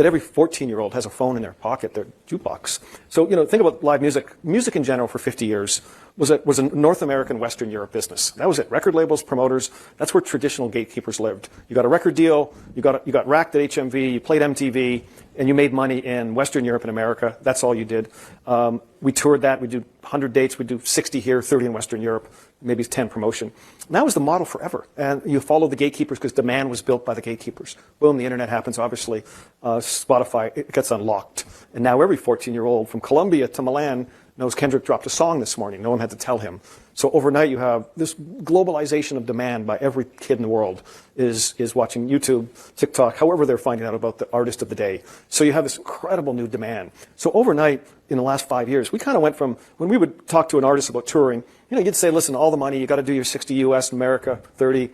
that every 14-year-old has a phone in their pocket, their jukebox. So, think about live music. Music in general for 50 years was a North American, Western Europe business. That was it. Record labels, promoters, that's where traditional gatekeepers lived. You got a record deal, you got racked at HMV, you played MTV, and you made money in Western Europe and America. That's all you did. We toured that. We'd do 100 dates. We'd do 60 here, 30 in Western Europe, maybe 10 promotion. And that was the model forever. And you follow the gatekeepers because demand was built by the gatekeepers. Boom, the internet happens, obviously. Spotify, it gets unlocked. And now every 14-year-old from Colombia to Milan knows Kendrick dropped a song this morning. No one had to tell him. So overnight you have this globalization of demand by every kid in the world is watching YouTube, TikTok, however they're finding out about the artist of the day. So you have this incredible new demand. So overnight, in the last 5 years, we kind of went from, when we would talk to an artist about touring, you'd say, listen, all the money, you got to do your 60 US, America, 30.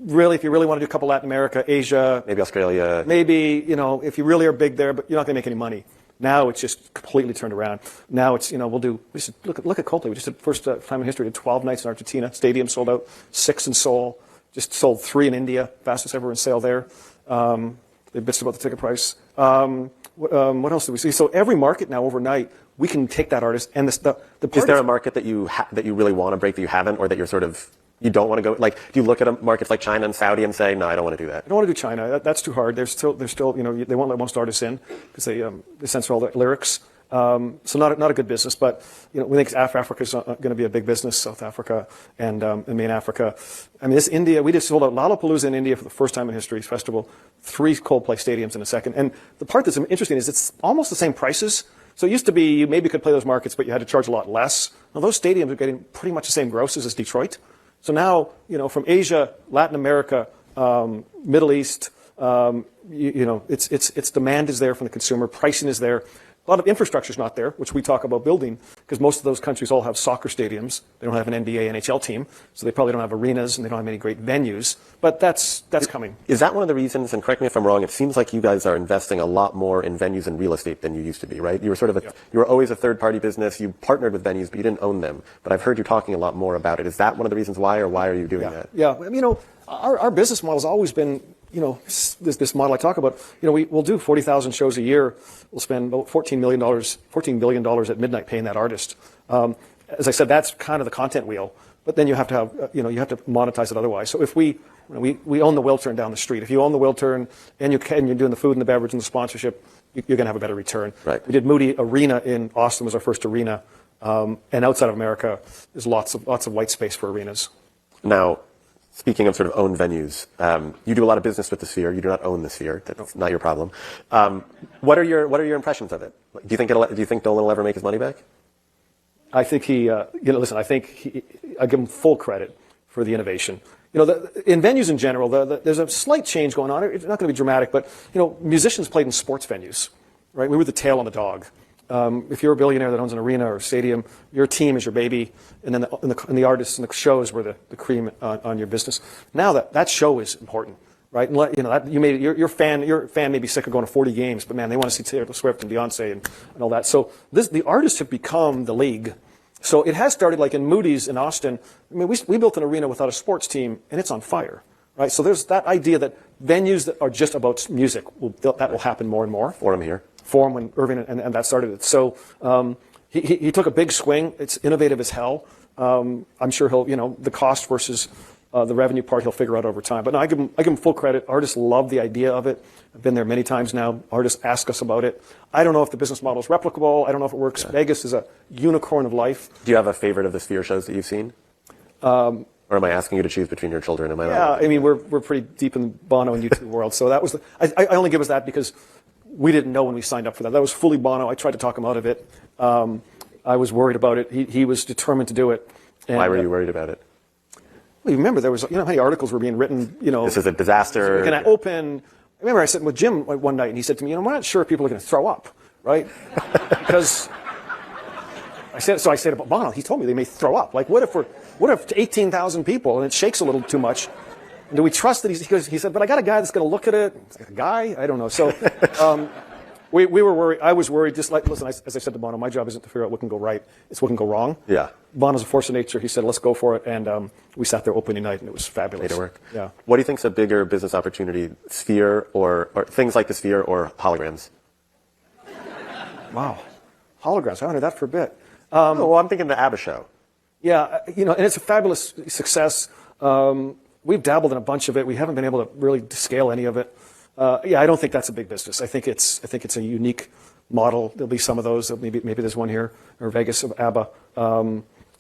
Really, if you really want to do a couple Latin America, Asia. Maybe Australia. Maybe, if you really are big there, but you're not going to make any money. Now it's just completely turned around. Now it's, we should look at Coldplay. We just did first time in history, did 12 nights in Argentina. Stadium sold out, 6 in Seoul. Just sold 3 in India, fastest ever in sale there. They bitched about the ticket price. What else did we see? So every market now overnight, we can take that artist and the Is there a market that you really want to break that you haven't, or that you're sort of, you don't want to go? Like, do you look at markets like China and Saudi and say, no, I don't want to do that? I don't want to do China. That's too hard. They're still, they won't let most artists in because they censor all the lyrics. So not a good business. But we think Africa is going to be a big business. South Africa and main Africa. I mean, this India. We just sold out Lollapalooza in India for the first time in history. Festival, 3 Coldplay stadiums in a second. And the part that's interesting is it's almost the same prices. So it used to be you maybe could play those markets, but you had to charge a lot less. Now those stadiums are getting pretty much the same grosses as Detroit. So now, from Asia, Latin America, Middle East, it's demand is there from the consumer, pricing is there. A lot of infrastructure is not there, which we talk about building, because most of those countries all have soccer stadiums. They don't have an NBA, NHL team, so they probably don't have arenas and they don't have many great venues. But that's coming. Is that one of the reasons? And correct me if I'm wrong. It seems like you guys are investing a lot more in venues and real estate than you used to be, right? You were sort of you were always a third-party business. You partnered with venues, but you didn't own them. But I've heard you talking a lot more about it. Is that one of the reasons why, or why are you doing that? Yeah. Our business model has always been, this model I talk about. We'll do 40,000 shows a year. We'll spend about $14 billion at midnight paying that artist. As I said, that's kind of the content wheel. But then you have to have, you have to monetize it otherwise. So if we own the Wiltern down the street. If you own the Wiltern and you're doing the food and the beverage and the sponsorship, you're going to have a better return. Right. We did Moody Arena in Austin, was our first arena. And outside of America, there's lots of white space for arenas. Now, speaking of sort of owned venues, you do a lot of business with the Sphere. You do not own the Sphere. That's not your problem. What are your impressions of it? Do you think Nolan will ever make his money back? I think listen. I think I give him full credit for the innovation. In venues in general, there's a slight change going on. It's not going to be dramatic, but musicians played in sports venues, right? We were the tail on the dog. If you're a billionaire that owns an arena or a stadium, your team is your baby, and then the artists and the shows were the cream on your business. Now that show is important, right? And your fan may be sick of going to 40 games, but man, they want to see Taylor Swift and Beyonce and all that. So the artists have become the league. So it has started like in Moody's in Austin. I mean, we built an arena without a sports team, and it's on fire, right? So there's that idea that venues that are just about music that will happen more and more. Forum here. Forum when Irving and that started it. So he took a big swing. It's innovative as hell. I'm sure he'll, the cost versus the revenue part he'll figure out over time. But no, I give him full credit. Artists love the idea of it. I've been there many times now. Artists ask us about it. I don't know if the business model is replicable. I don't know if it works. Yeah. Vegas is a unicorn of life. Do you have a favorite of the Sphere shows that you've seen? Or am I asking you to choose between your children? Am I right? I mean, we're pretty deep in the Bono and U2 world. So that was I only give us that because we didn't know when we signed up for that. That was fully Bono. I tried to talk him out of it. I was worried about it. He was determined to do it. And, why were you worried about it? Well, you remember there was, how many articles were being written, This is a disaster. Can I open? I remember I sat with Jim one night and he said to me, we're not sure if people are going to throw up, right? Because I said about Bono, he told me they may throw up. Like, what if 18,000 people and it shakes a little too much? And do we trust that he said, but I got a guy that's going to look at it. Like, a guy? I don't know. So we were worried. I was worried. Just like, listen, as I said to Bono, my job isn't to figure out what can go right; it's what can go wrong. Yeah. Bono's a force of nature. He said, "Let's go for it," and we sat there opening night, and it was fabulous. Made it work. Yeah. What do you think's a bigger business opportunity, Sphere or things like the Sphere or holograms? Wow, holograms. I haven't heard that for a bit. Well, I'm thinking the ABBA show. Yeah, and it's a fabulous success. We've dabbled in a bunch of it. We haven't been able to really scale any of it. I don't think that's a big business. I think it's a unique model. There'll be some of those. Maybe there's one here or Vegas of ABBA.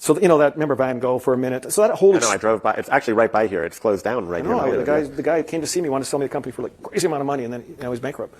So that remember Van Gogh for a minute. So that whole I drove by. It's actually right by here. It's closed down right here. The guy came to see me, wanted to sell me the company for like crazy amount of money, and then he's bankrupt.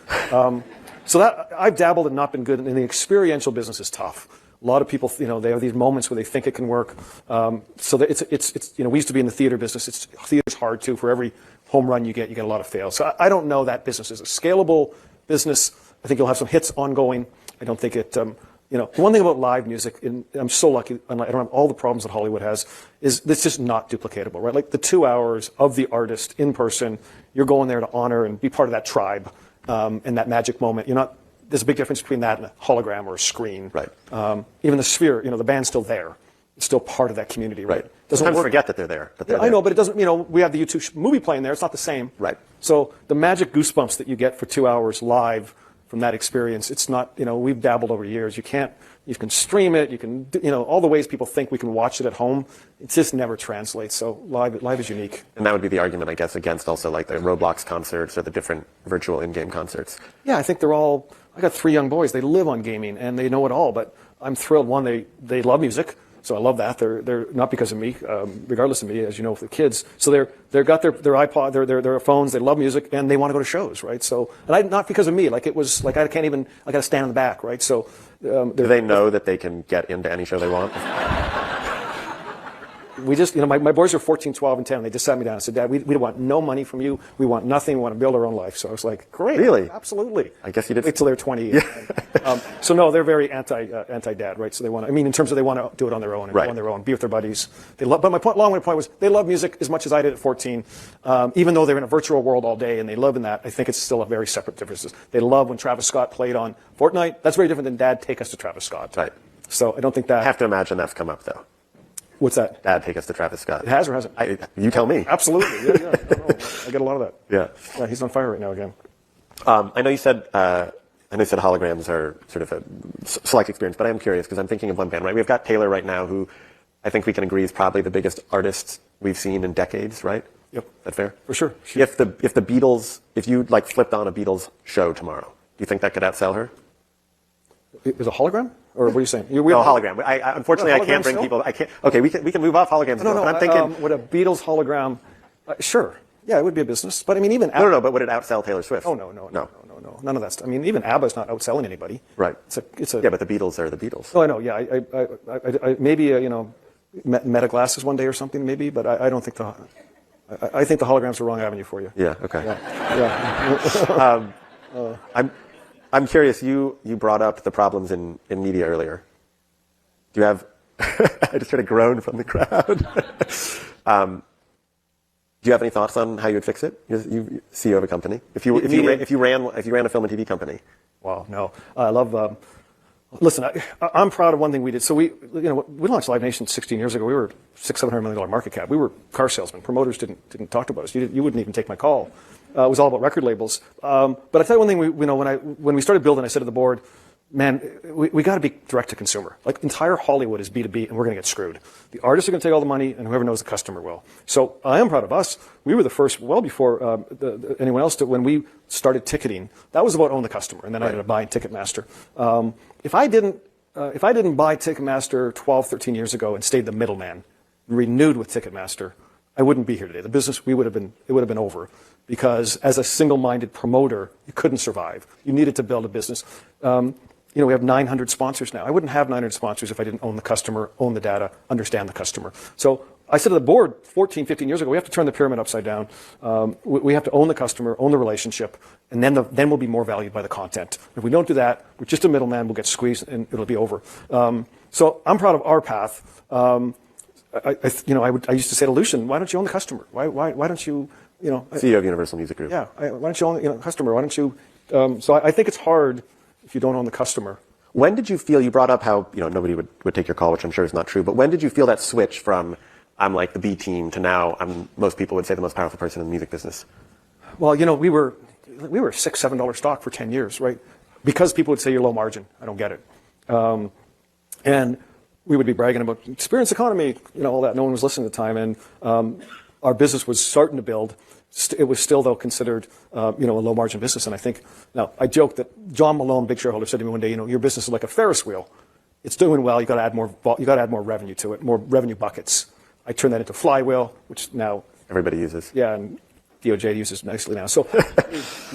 So that I've dabbled and not been good. And the experiential business is tough. A lot of people, they have these moments where they think it can work. So that it's we used to be in the theater business. Theater's hard too. For every home run you get a lot of fails. So I don't know that business is a scalable business. I think you'll have some hits ongoing. I don't think it. One thing about live music, and I'm so lucky, and I don't have all the problems that Hollywood has, is it's just not duplicatable, right? Like the 2 hours of the artist in person, you're going there to honor and be part of that tribe, and that magic moment. There's a big difference between that and a hologram or a screen. Right. Even the Sphere, the band's still there. It's still part of that community, right? Sometimes forget that they're there. But they're there. I know, but it doesn't, we have the YouTube movie playing there. It's not the same. Right. So the magic goosebumps that you get for 2 hours live from that experience, it's not, we've dabbled over years. You can stream it, you can, all the ways people think we can watch it at home, it just never translates. So live is unique. And that would be the argument, I guess, against also like the Roblox concerts or the different virtual in-game concerts. Yeah, I think I got 3 young boys. They live on gaming and they know it all, but I'm thrilled. One, they love music. So I love that. They're not because of me, regardless of me, as you know, for the kids. So they've got their iPod, their phones. They love music and they want to go to shows, right? So, not because of me. Like it was like I got to stand in the back, right? So, do they know that they can get into any show they want? We just, my boys are 14, 12, and 10. And they just sat me down and said, Dad, we want no money from you. We want nothing. We want to build our own life. So I was like, great. Really? Absolutely. I guess you did. Wait till they're 20. Yeah. So no, they're very anti-dad, right? So they want to, in terms of they want to do it on their own and go on their own, be with their buddies. They love, but my long-winded point was they love music as much as I did at 14. Even though they're in a virtual world all day and they live in that, I think it's still a very separate differences. They love when Travis Scott played on Fortnite. That's very different than Dad, take us to Travis Scott. Right. So I don't think that. I have to imagine that's come up though. What's that? Dad, take us to Travis Scott. It has or hasn't? You tell me. Absolutely. Yeah. I get a lot of that. Yeah. He's on fire right now again. I know you said holograms are sort of a select experience, but I am curious because I'm thinking of one band, right? We've got Taylor right now, who I think we can agree is probably the biggest artist we've seen in decades, right? Yep. Is that fair? For sure. If the Beatles, if you like flipped on a Beatles show tomorrow, do you think that could outsell her? Is a hologram? Or what are you saying? Hologram. Unfortunately, I can't bring still? people. I can't. Okay, we can move off holograms. No. But I'm thinking, would a Beatles hologram? Sure. Yeah, it would be a business. But even no. But would it outsell Taylor Swift? Oh no. None of that stuff. Even ABBA's not outselling anybody. Right. It's a. Yeah, but the Beatles are the Beatles. Oh, I know. Yeah, I maybe meta glasses one day or something maybe, but I don't think I think the hologram's the wrong avenue for you. Yeah. Okay. Yeah. I'm curious, you brought up the problems in media earlier. Do you have, I just heard a groan from the crowd. Do you have any thoughts on how you would fix it? You CEO of a company. If you ran a film and TV company. Wow, no. I love, listen, I'm proud of one thing we did. So we launched Live Nation 16 years ago. We were $600-700 million market cap. We were car salesmen. Promoters didn't talk about us. You wouldn't even take my call. It was all about record labels. But I tell you one thing, when we started building, I said to the board, man, we got to be direct to consumer. Like entire Hollywood is B2B, and we're going to get screwed. The artists are going to take all the money, and whoever knows the customer will. So I am proud of us. We were the first, well before anyone else did, when we started ticketing. That was about own the customer, and then I ended up buying Ticketmaster. If I didn't buy Ticketmaster 12, 13 years ago and stayed the middleman, renewed with Ticketmaster, I wouldn't be here today. The business, it would have been over. Because as a single-minded promoter, you couldn't survive. You needed to build a business. We have 900 sponsors now. I wouldn't have 900 sponsors if I didn't own the customer, own the data, understand the customer. So I said to the board 14, 15 years ago, we have to turn the pyramid upside down. We have to own the customer, own the relationship, and then we'll be more valued by the content. If we don't do that, we're just a middleman, we'll get squeezed, and it'll be over. So I'm proud of our path. I used to say to Lucian, why don't you own the customer? Why don't you... CEO of Universal Music Group. Yeah. Why don't you own customer? Why don't you? So I think it's hard if you don't own the customer. When did you feel, you brought up how, nobody would take your call, which I'm sure is not true, but when did you feel that switch from I'm like the B team to now most people would say the most powerful person in the music business? Well, we were $6, $7 stock for 10 years, right? Because people would say you're low margin. I don't get it. And we would be bragging about experience economy, all that. No one was listening at the time. And our business was starting to build. It was still, though, considered, a low margin business. And I think, now, I joke that John Malone, big shareholder, said to me one day, your business is like a Ferris wheel. It's doing well. You got to add more revenue to it, more revenue buckets. I turned that into flywheel, which now everybody uses. Yeah, and DOJ uses nicely now. So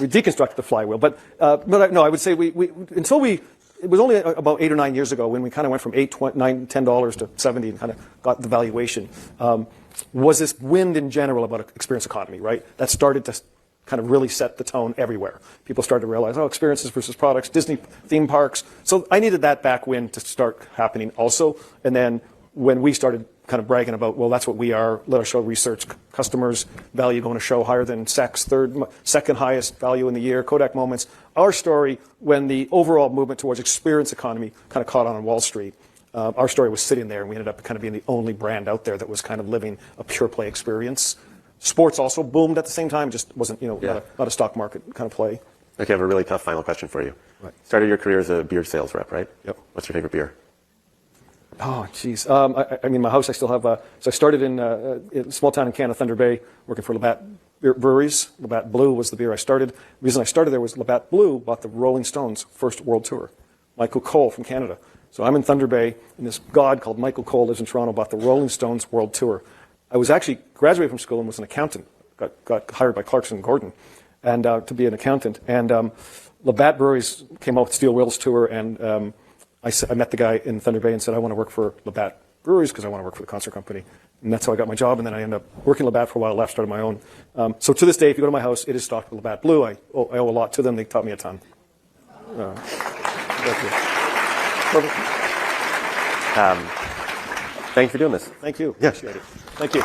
we deconstructed the flywheel. But no, I would say it was only about 8 or 9 years ago when we kind of went from $8, $9, $10 to 70 and kind of got the valuation. Was this wind in general about experience economy, right? That started to kind of really set the tone everywhere. People started to realize, experiences versus products, Disney theme parks. So I needed that back wind to start happening also. And then when we started kind of bragging about, well, that's what we are, let our show research customers, value going to show higher than sex, second highest value in the year, Kodak Moments. Our story, when the overall movement towards experience economy kind of caught on Wall Street, our story was sitting there, and we ended up kind of being the only brand out there that was kind of living a pure play experience. Sports also boomed at the same time, just wasn't, not a stock market kind of play. Okay, I have a really tough final question for you. Right. Started your career as a beer sales rep, right? Yep. What's your favorite beer? Oh, geez. I mean, my house, I still have, so I started in a small town in Canada, Thunder Bay, working for Labatt Breweries. Labatt Blue was the beer I started. The reason I started there was Labatt Blue bought the Rolling Stones' first world tour. Michael Cole from Canada. So I'm in Thunder Bay, and this god called Michael Cole lives in Toronto, bought the Rolling Stones world tour. I was actually graduated from school and was an accountant. Got hired by Clarkson Gordon and to be an accountant. And Labatt Breweries came out with Steel Wheels tour, and I met the guy in Thunder Bay and said, I want to work for Labatt Breweries because I want to work for the concert company. And that's how I got my job. And then I ended up working Labatt for a while, left, started my own. So to this day, if you go to my house, it is stocked with Labatt Blue. I owe a lot to them. They taught me a ton. Thank you. Perfect. Thanks for doing this. Thank you. Yeah. Appreciate it. Thank you.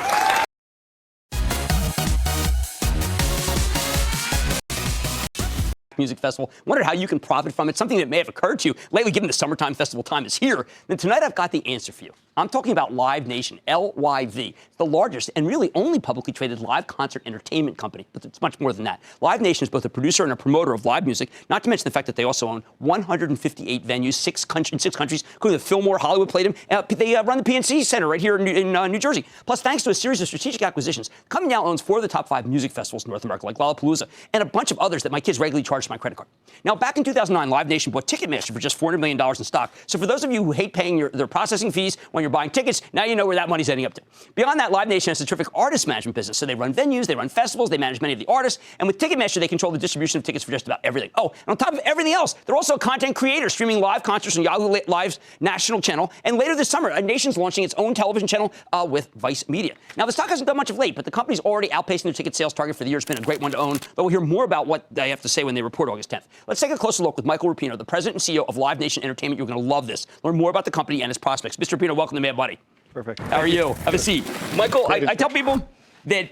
Music Festival. Wondered how you can profit from it. Something that may have occurred to you lately, given the summertime festival time is here. Then tonight I've got the answer for you. I'm talking about Live Nation, LYV. It's the largest and really only publicly traded live concert entertainment company, but it's much more than that. Live Nation is both a producer and a promoter of live music, not to mention the fact that they also own 158 venues, in 6 countries, including the Fillmore, Hollywood Palladium. They run the PNC Center right here in New Jersey. Plus, thanks to a series of strategic acquisitions, the company now owns 4 of the top 5 music festivals in North America, like Lollapalooza, and a bunch of others that my kids regularly charge to my credit card. Now, back in 2009, Live Nation bought Ticketmaster for just $400 million in stock. So for those of you who hate paying their processing fees when you're buying tickets, now you know where that money's heading up to. Beyond that, Live Nation has a terrific artist management business. So they run venues, they run festivals, they manage many of the artists. And with Ticketmaster, they control the distribution of tickets for just about everything. Oh, and on top of everything else, they're also a content creator, streaming live concerts on Yahoo Live's national channel. And later this summer, Nation's launching its own television channel with Vice Media. Now, the stock hasn't done much of late, but the company's already outpacing their ticket sales target for the year. It's been a great one to own. But we'll hear more about what they have to say when they report August 10th. Let's take a closer look with Michael Rapino, the president and CEO of Live Nation Entertainment. You're going to love this. Learn more about the company and its prospects. Mr. Rapino, welcome to Mad Buddy. Perfect. How are you? Have a seat. Michael, I tell people that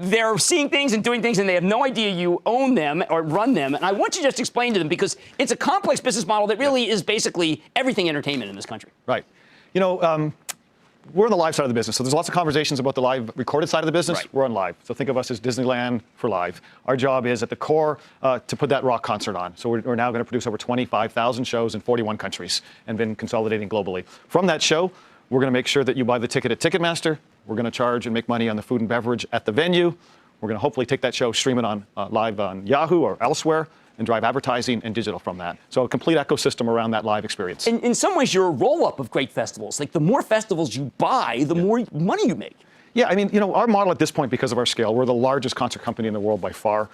they're seeing things and doing things and they have no idea you own them or run them. And I want you to just explain to them because it's a complex business model that really is basically everything entertainment in this country. Right. We're on the live side of the business, so there's lots of conversations about the live recorded side of the business. Right. We're on live. So think of us as Disneyland for live. Our job is at the core to put that rock concert on. So we're now going to produce over 25,000 shows in 41 countries and been consolidating globally. From that show, we're going to make sure that you buy the ticket at Ticketmaster. We're going to charge and make money on the food and beverage at the venue. We're going to hopefully take that show, stream it on live on Yahoo or elsewhere, and drive advertising and digital from that. So a complete ecosystem around that live experience. In some ways, you're a roll-up of great festivals. Like the more festivals you buy, the more money you make. Yeah, I mean, our model at this point, because of our scale, we're the largest concert company in the world by far.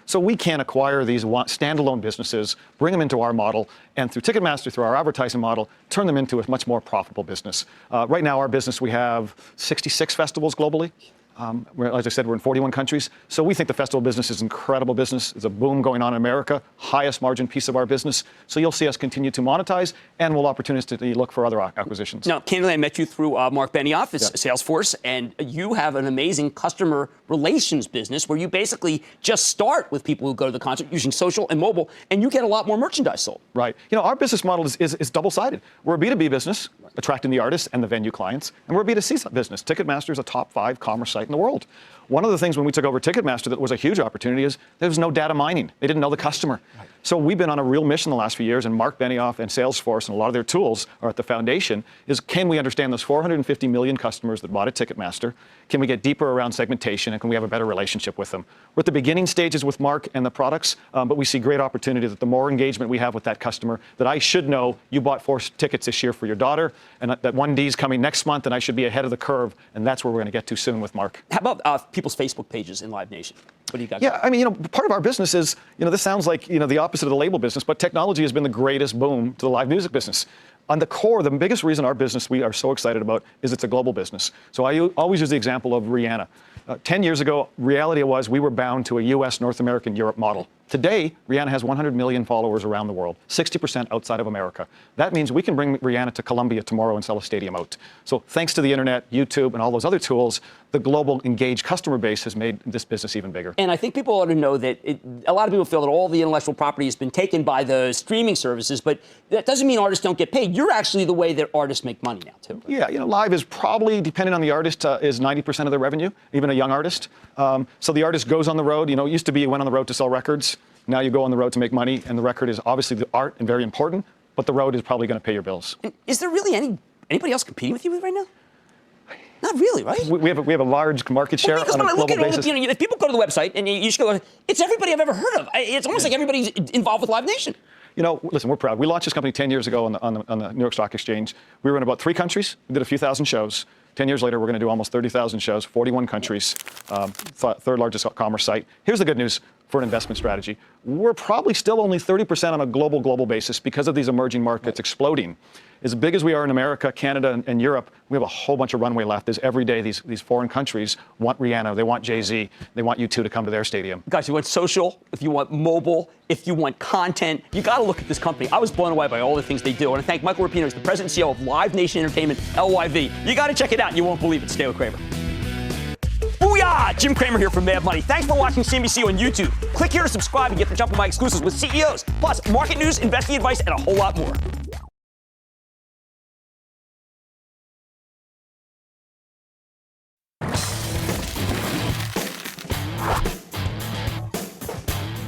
So we can acquire these standalone businesses, bring them into our model, and through Ticketmaster, through our advertising model, turn them into a much more profitable business. Right now, our business, we have 66 festivals globally. As I said, we're in 41 countries. So we think the festival business is an incredible business. There's a boom going on in America, highest margin piece of our business. So you'll see us continue to monetize, and we'll opportunistically look for other acquisitions. Now, candidly, I met you through Mark Benioff at Salesforce, and you have an amazing customer relations business where you basically just start with people who go to the concert using social and mobile, and you get a lot more merchandise sold. Right. Our business model is double-sided. We're a B2B business, attracting the artists and the venue clients, and we're a B2C business. Ticketmaster is a top 5 commerce site in the world. One of the things when we took over Ticketmaster that was a huge opportunity is there was no data mining. They didn't know the customer. Right. So we've been on a real mission the last few years, and Mark Benioff and Salesforce and a lot of their tools are at the foundation, is can we understand those 450 million customers that bought at Ticketmaster? Can we get deeper around segmentation, and can we have a better relationship with them? We're at the beginning stages with Mark and the products, but we see great opportunity that the more engagement we have with that customer, that I should know you bought 4 tickets this year for your daughter, and that 1D is coming next month, and I should be ahead of the curve, and that's where we're going to get to soon with Mark. How about people's Facebook pages in Live Nation? What do you got? Yeah, I mean, part of our business is, this sounds like, the opposite of the label business, but technology has been the greatest boom to the live music business. On the core, the biggest reason our business we are so excited about is it's a global business. So I always use the example of Rihanna. 10 years ago, reality was we were bound to a US, North American, Europe model. Today, Rihanna has 100 million followers around the world, 60% outside of America. That means we can bring Rihanna to Colombia tomorrow and sell a stadium out. So thanks to the internet, YouTube, and all those other tools, the global engaged customer base has made this business even bigger. And I think people ought to know that a lot of people feel that all the intellectual property has been taken by the streaming services, but that doesn't mean artists don't get paid. You're actually the way that artists make money now, too. Yeah, live is probably, depending on the artist, is 90% of their revenue, even a young artist. So the artist goes on the road. It used to be you went on the road to sell records. Now you go on the road to make money, and the record is obviously the art and very important, but the road is probably going to pay your bills. And is there really anybody else competing with you right now? Not really, right? We have a large market share on a global basis. If people go to the website and you just go, it's everybody I've ever heard of. It's almost like everybody's involved with Live Nation. Listen, we're proud. We launched this company 10 years ago on the New York Stock Exchange. We were in about 3 countries. We did a few thousand shows. 10 years later, we're going to do almost 30,000 shows, 41 countries, third largest commerce site. Here's the good news for an investment strategy. We're probably still only 30% on a global basis because of these emerging markets exploding. As big as we are in America, Canada, and Europe, we have a whole bunch of runway left. There's every day these foreign countries want Rihanna, they want Jay-Z, they want U2 to come to their stadium. Guys, you want social, if you want mobile, if you want content, you got to look at this company. I was blown away by all the things they do. I want to thank Michael Rapino, who's the president and CEO of Live Nation Entertainment, LYV. You got to check it out. You won't believe it. Stay with Kramer. Booyah! Jim Kramer here from Mad Money. Thanks for watching CNBC on YouTube. Click here to subscribe and get the jump on my exclusives with CEOs, plus market news, investing advice, and a whole lot more.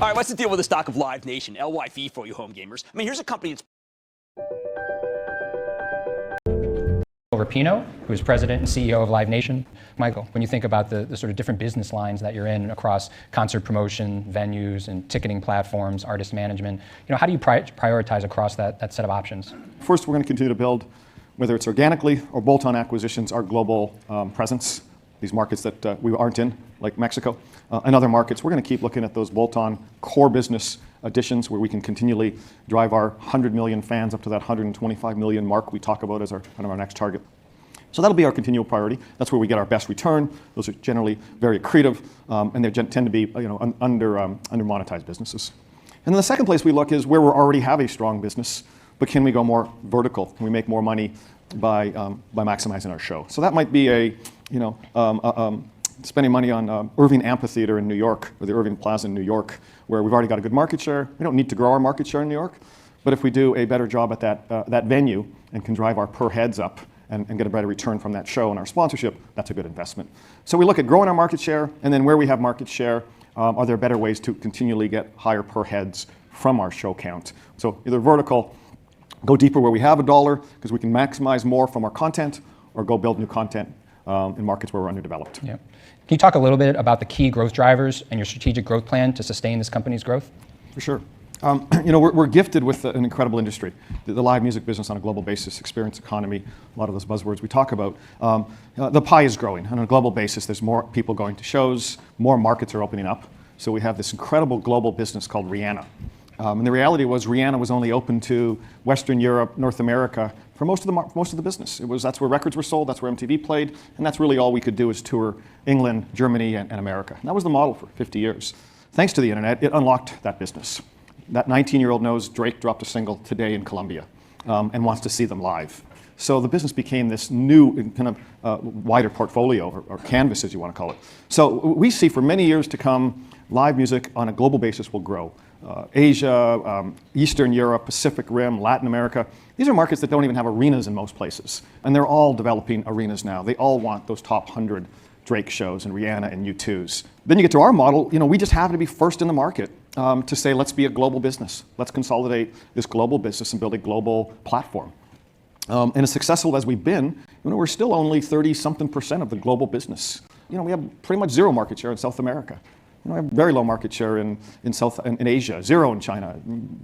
All right, what's the deal with the stock of Live Nation, LYV for you home gamers? I mean, here's a company that's... Rapino, who is president and CEO of Live Nation. Michael, when you think about the sort of different business lines that you're in across concert promotion, venues, and ticketing platforms, artist management, how do you prioritize across that set of options? First, we're going to continue to build, whether it's organically or bolt-on acquisitions, our global presence, these markets that we aren't in, like Mexico, and other markets. We're going to keep looking at those bolt-on core business additions where we can continually drive our 100 million fans up to that 125 million mark we talk about as our kind of our next target. So that'll be our continual priority. That's where we get our best return. Those are generally very accretive, and they tend to be under monetized businesses. And then the second place we look is where we already have a strong business, but can we go more vertical? Can we make more money by maximizing our show? So that might be spending money on Irving Amphitheater in New York, or the Irving Plaza in New York, where we've already got a good market share. We don't need to grow our market share in New York, but if we do a better job at that venue and can drive our per heads up and get a better return from that show and our sponsorship, that's a good investment. So we look at growing our market share, and then where we have market share, are there better ways to continually get higher per heads from our show count? So either vertical, go deeper where we have a dollar, because we can maximize more from our content, or go build new content in markets where we're underdeveloped. Yeah. Can you talk a little bit about the key growth drivers and your strategic growth plan to sustain this company's growth? For sure. We're gifted with an incredible industry. The live music business on a global basis, experience economy, a lot of those buzzwords we talk about. The pie is growing. On a global basis, there's more people going to shows, more markets are opening up. So we have this incredible global business called Rihanna. And the reality was Rihanna was only open to Western Europe, North America for most of the business. That's where records were sold, that's where MTV played, and that's really all we could do is tour England, Germany, and America. And that was the model for 50 years. Thanks to the internet, it unlocked that business. That 19-year-old knows Drake dropped a single today in Colombia and wants to see them live. So the business became this new kind of wider portfolio, or canvas as you want to call it. So we see for many years to come, live music on a global basis will grow. Asia, Eastern Europe, Pacific Rim, Latin America. These are markets that don't even have arenas in most places. And they're all developing arenas now. They all want those top 100 Drake shows and Rihanna and U2s. Then you get to our model, we just happen to be first in the market to say, let's be a global business. Let's consolidate this global business and build a global platform. And as successful as we've been, we're still only 30-something% of the global business. We have pretty much zero market share in South America. We have very low market share in Asia, zero in China,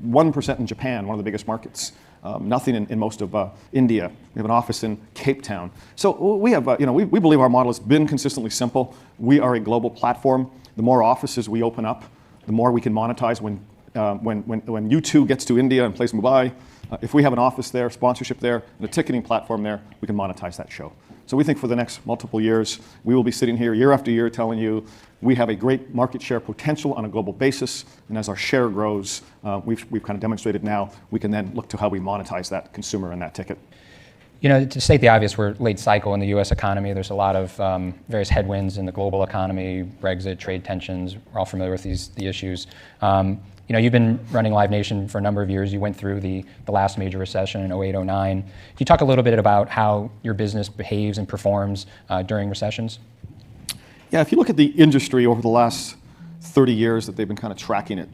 1% in Japan, one of the biggest markets. Nothing in most of India. We have an office in Cape Town. So we have, we believe our model has been consistently simple. We are a global platform. The more offices we open up, the more we can monetize. When U2 gets to India and plays Mumbai, if we have an office there, sponsorship there, and a ticketing platform there, we can monetize that show. So we think for the next multiple years, we will be sitting here year after year telling you we have a great market share potential on a global basis, and as our share grows, we've kind of demonstrated now, we can then look to how we monetize that consumer and that ticket. To state the obvious, we're late cycle in the U.S. economy. There's a lot of various headwinds in the global economy, Brexit, trade tensions. We're all familiar with the issues. You've been running Live Nation for a number of years. You went through the last major recession in 08, 09. Can you talk a little bit about how your business behaves and performs during recessions? Yeah, if you look at the industry over the last 30 years that they've been kind of tracking it,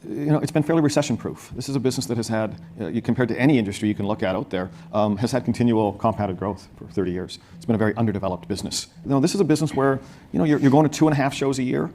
it's been fairly recession-proof. This is a business that has had, compared to any industry you can look at out there, has had continual compounded growth for 30 years. It's been a very underdeveloped business. This is a business where you're going to 2.5 shows a year.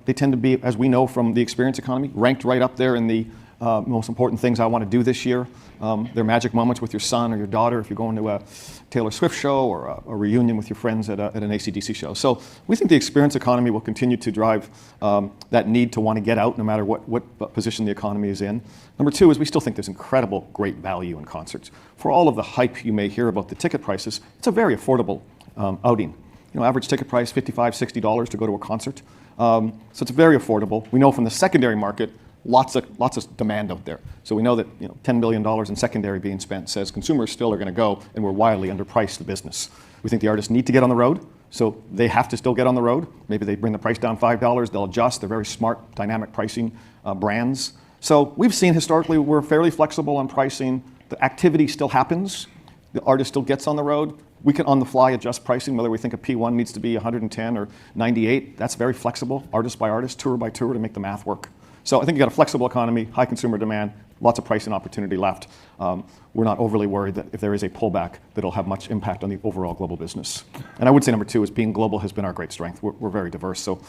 They tend to be, as we know from the experience economy, ranked right up there in the most important things I want to do this year. They're magic moments with your son or your daughter if you're going to a Taylor Swift show or a reunion with your friends at an AC/DC show. So we think the experience economy will continue to drive that need to want to get out no matter what position the economy is in. Number two is we still think there's incredible great value in concerts. For all of the hype you may hear about the ticket prices, it's a very affordable outing. Average ticket price, $55, $60 to go to a concert. So it's very affordable. We know from the secondary market, lots of demand out there. So we know that $10 billion in secondary being spent says consumers still are going to go, and we're wildly underpriced the business. We think the artists need to get on the road, so they have to still get on the road. Maybe they bring the price down $5, they'll adjust. They're very smart, dynamic pricing brands. So we've seen historically we're fairly flexible on pricing. The activity still happens. The artist still gets on the road. We can on the fly adjust pricing, whether we think a P1 needs to be 110 or 98. That's very flexible, artist by artist, tour by tour to make the math work. So I think you got a flexible economy, high consumer demand, lots of pricing opportunity left. We're not overly worried that if there is a pullback, that it'll have much impact on the overall global business. And I would say number two is being global has been our great strength. We're very diverse. So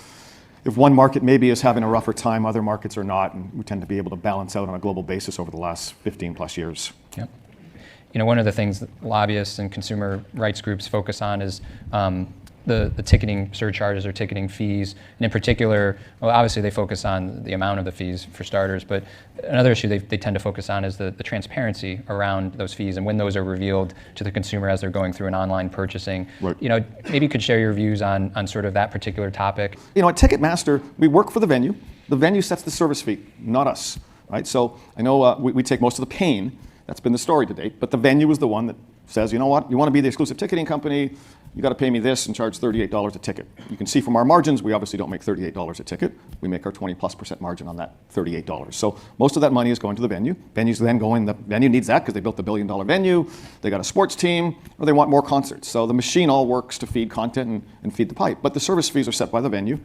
if one market maybe is having a rougher time, other markets are not, and we tend to be able to balance out on a global basis over the last 15 plus years. Yep. One of the things that lobbyists and consumer rights groups focus on is the ticketing surcharges or ticketing fees. And in particular, well, obviously they focus on the amount of the fees for starters, but another issue they tend to focus on is the transparency around those fees and when those are revealed to the consumer as they're going through an online purchasing. Right. Maybe you could share your views on sort of that particular topic. At Ticketmaster, we work for the venue. The venue sets the service fee, not us, right? So I know we take most of the pain. That's been the story to date. But the venue is the one that says, you know what, you want to be the exclusive ticketing company, you got to pay me this and charge $38 a ticket. You can see from our margins, we obviously don't make $38 a ticket. We make our 20+% margin on that $38. So most of that money is going to the venue. Venues then going, the venue needs that because they built the $1 billion venue, they got a sports team, or they want more concerts. So the machine all works to feed content and feed the pipe. But the service fees are set by the venue.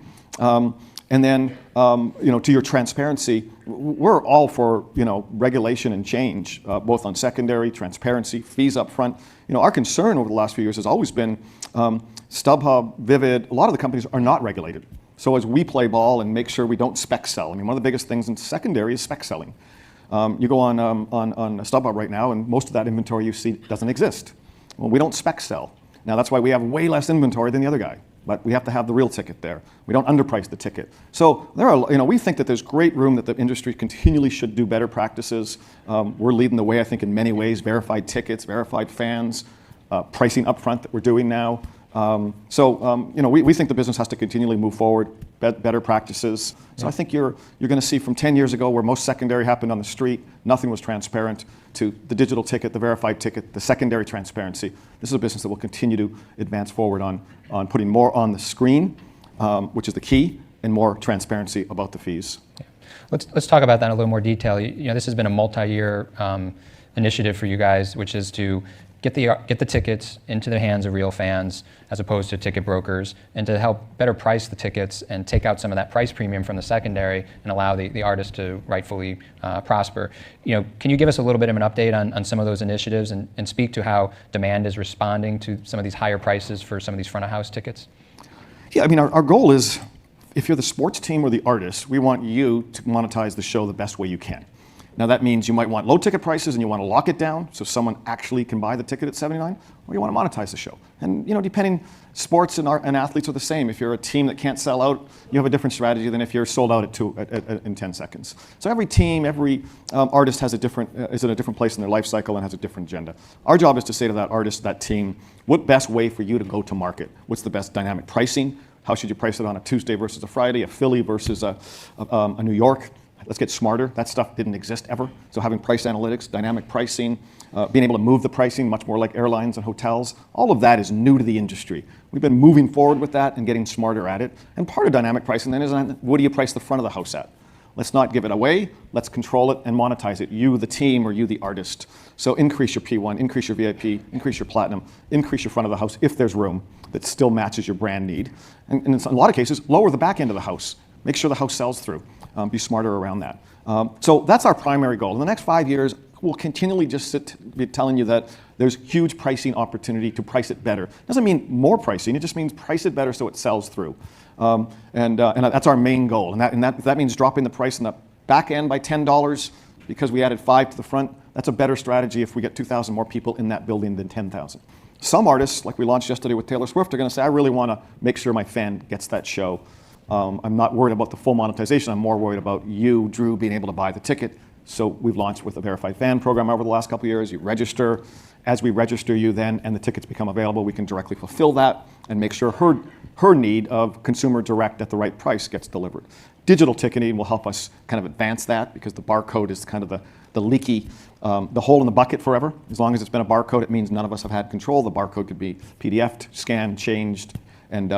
And then, to your transparency, we're all for, regulation and change, both on secondary, transparency, fees up front. Our concern over the last few years has always been StubHub, Vivid, a lot of the companies are not regulated. So as we play ball and make sure we don't spec sell, one of the biggest things in secondary is spec selling. You go on StubHub right now, and most of that inventory you see doesn't exist. Well, we don't spec sell. Now, that's why we have way less inventory than the other guy. but we have to have the real ticket there. We don't underprice the ticket. So there are, we think that there's great room that the industry continually should do better practices. We're leading the way, I think, in many ways, verified tickets, verified fans, pricing upfront that we're doing now. We think the business has to continually move forward, better practices. So I think you're going to see from 10 years ago, where most secondary happened on the street, nothing was transparent, to the digital ticket, the verified ticket, the secondary transparency. This is a business that will continue to advance forward on putting more on the screen, which is the key, and more transparency about the fees. Yeah. Let's talk about that in a little more detail. This has been a multi-year initiative for you guys, which is to get the tickets into the hands of real fans as opposed to ticket brokers, and to help better price the tickets and take out some of that price premium from the secondary and allow the artist to rightfully prosper. Can you give us a little bit of an update on some of those initiatives and speak to how demand is responding to some of these higher prices for some of these front of house tickets? Yeah, our goal is, if you're the sports team or the artist, we want you to monetize the show the best way you can. Now that means you might want low ticket prices and you want to lock it down so someone actually can buy the ticket at $79, or you want to monetize the show. And depending, sports and athletes are the same. If you're a team that can't sell out, you have a different strategy than if you're sold out in 10 seconds. So every team, every artist has is in a different place in their life cycle and has a different agenda. Our job is to say to that artist, that team, what best way for you to go to market? What's the best dynamic pricing? How should you price it on a Tuesday versus a Friday, a Philly versus a New York? Let's get smarter. That stuff didn't exist ever. So having price analytics, dynamic pricing, being able to move the pricing much more like airlines and hotels, all of that is new to the industry. We've been moving forward with that and getting smarter at it. And part of dynamic pricing then is, what do you price the front of the house at? Let's not give it away. Let's control it and monetize it. You, the team, or you, the artist. So increase your P1, increase your VIP, increase your Platinum, increase your front of the house if there's room that still matches your brand need. And in a lot of cases, lower the back end of the house. Make sure the house sells through. Be smarter around that. So that's our primary goal. In the next 5 years, we'll continually just be telling you that there's huge pricing opportunity to price it better. Doesn't mean more pricing, it just means price it better so it sells through. And that's our main goal. And that means dropping the price in the back end by $10 because we added 5 to the front. That's a better strategy if we get 2,000 more people in that building than 10,000. Some artists, like we launched yesterday with Taylor Swift, are going to say, I really want to make sure my fan gets that show. I'm not worried about the full monetization. I'm more worried about you, Drew, being able to buy the ticket. So we've launched with a verified fan program over the last couple of years. You register. As we register you then and the tickets become available, we can directly fulfill that and make sure her need of consumer direct at the right price gets delivered. Digital ticketing will help us kind of advance that because the barcode is kind of the leaky, the hole in the bucket forever. As long as it's been a barcode, it means none of us have had control. The barcode could be PDF'd, scanned, changed, and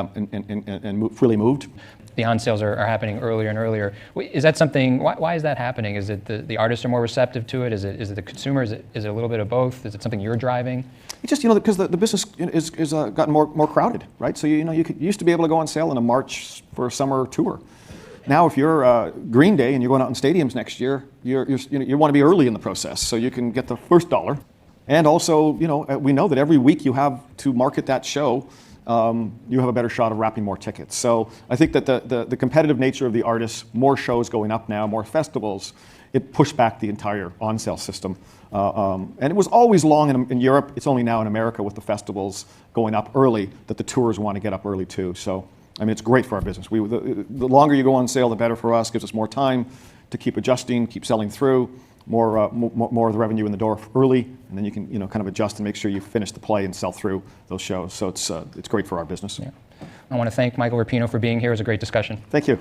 freely moved. The on sales are happening earlier and earlier. Is that something? Why is that happening? Is it the artists are more receptive to it? Is it the consumer? Is it a little bit of both? Is it something you're driving? It's just because the business is gotten more crowded, right? So you used to be able to go on sale in a March for a summer tour. Now, if you're Green Day and you're going out in stadiums next year, you want to be early in the process so you can get the first dollar. And also, we know that every week you have to market that show, you have a better shot of wrapping more tickets. So I think that the competitive nature of the artists, more shows going up now, more festivals, it pushed back the entire on-sale system. And it was always long in Europe. It's only now in America with the festivals going up early that the tours want to get up early too. So, it's great for our business. The longer you go on sale, the better for us. Gives us more time to keep adjusting, keep selling through, more of the revenue in the door early, and then you can kind of adjust and make sure you finish the play and sell through those shows. So it's great for our business. Yeah. I want to thank Michael Rapino for being here. It was a great discussion. Thank you.